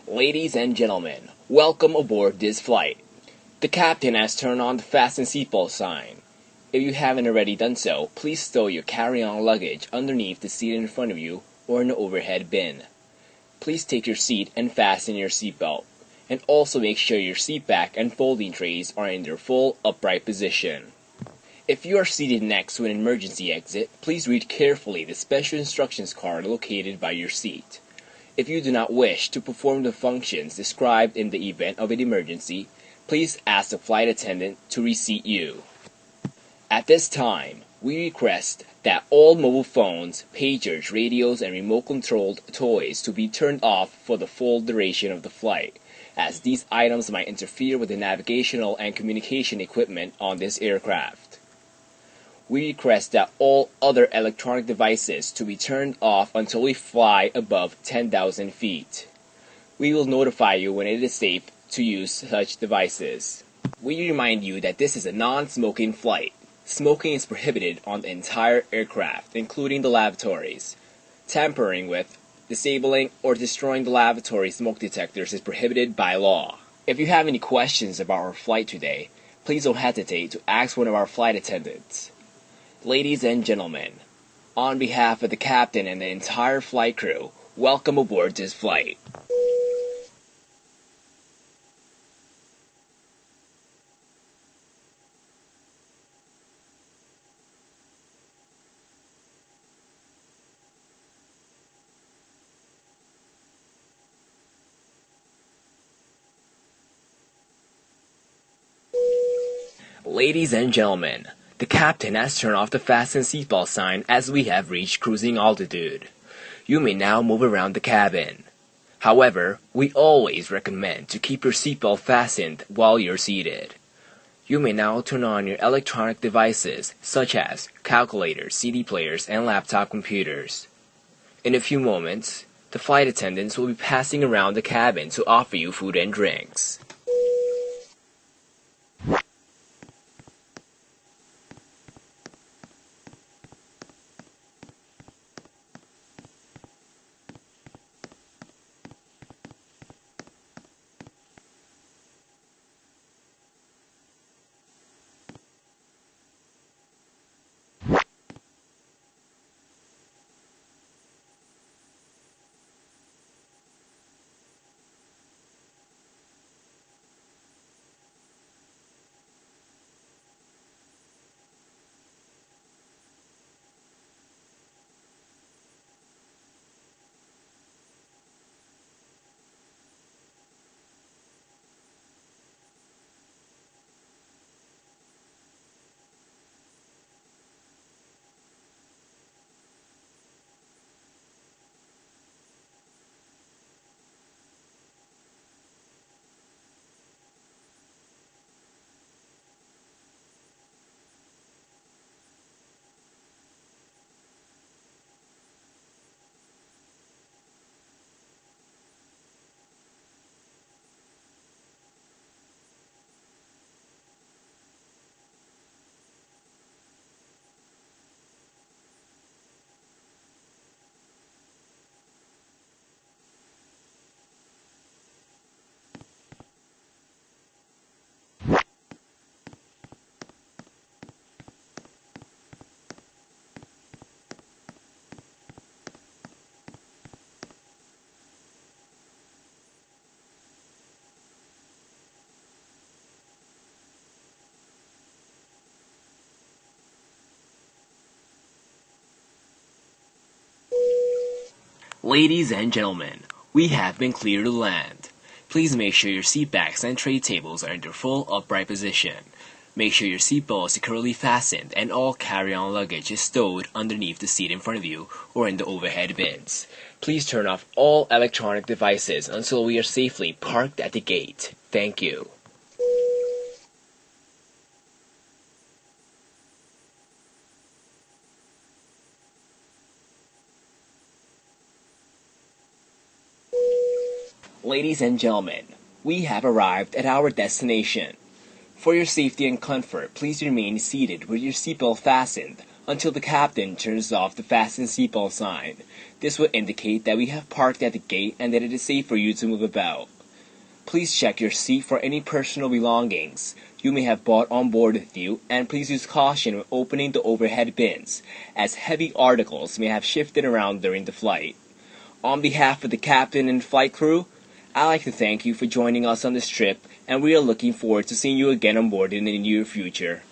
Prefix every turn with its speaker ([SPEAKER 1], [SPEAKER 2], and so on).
[SPEAKER 1] Ladies and gentlemen, welcome aboard this flight. The captain has turned on the fasten seatbelt sign. If you haven't already done so, please stow your carry-on luggage underneath the seat in front of you or in the overhead bin. Please take your seat and fasten your seatbelt, and also make sure your seat back and folding trays are in their full upright position. If you are seated next to an emergency exit, please read carefully the special instructions card located by your seat. If you do not wish to perform the functions described in the event of an emergency, please ask the flight attendant to reseat you. At this time, we request that all mobile phones, pagers, radios, and remote-controlled toys to be turned off for the full duration of the flight, as these items might interfere with the navigational and communication equipment on this aircraft. We request that all other electronic devices to be turned off until we fly above 10,000 feet. We will notify you when it is safe to use such devices. We remind you that this is a non-smoking flight. Smoking is prohibited on the entire aircraft, including the lavatories. Tampering with, disabling, or destroying the lavatory smoke detectors is prohibited by law. If you have any questions about our flight today, please don't hesitate to ask one of our flight attendants. Ladies and gentlemen, on behalf of the captain and the entire flight crew, welcome aboard this flight. Ladies and gentlemen, the captain has turned off the fasten seatbelt sign as we have reached cruising altitude. You may now move around the cabin. However, we always recommend to keep your seatbelt fastened while you're seated. You may now turn on your electronic devices such as calculators, CD players, and laptop computers. In a few moments, the flight attendants will be passing around the cabin to offer you food and drinks. Ladies and gentlemen, we have been cleared to land. Please make sure your seat backs and tray tables are in their full upright position. Make sure your seatbelt is securely fastened and all carry-on luggage is stowed underneath the seat in front of you or in the overhead bins. Please turn off all electronic devices until we are safely parked at the gate. Thank you. Ladies and gentlemen, we have arrived at our destination. For your safety and comfort, please remain seated with your seatbelt fastened until the captain turns off the fasten seatbelt sign. This will indicate that we have parked at the gate and that it is safe for you to move about. Please check your seat for any personal belongings you may have brought on board with you, and please use caution when opening the overhead bins, as heavy articles may have shifted around during the flight. On behalf of the captain and flight crew, I'd like to thank you for joining us on this trip, and we are looking forward to seeing you again on board in the near future.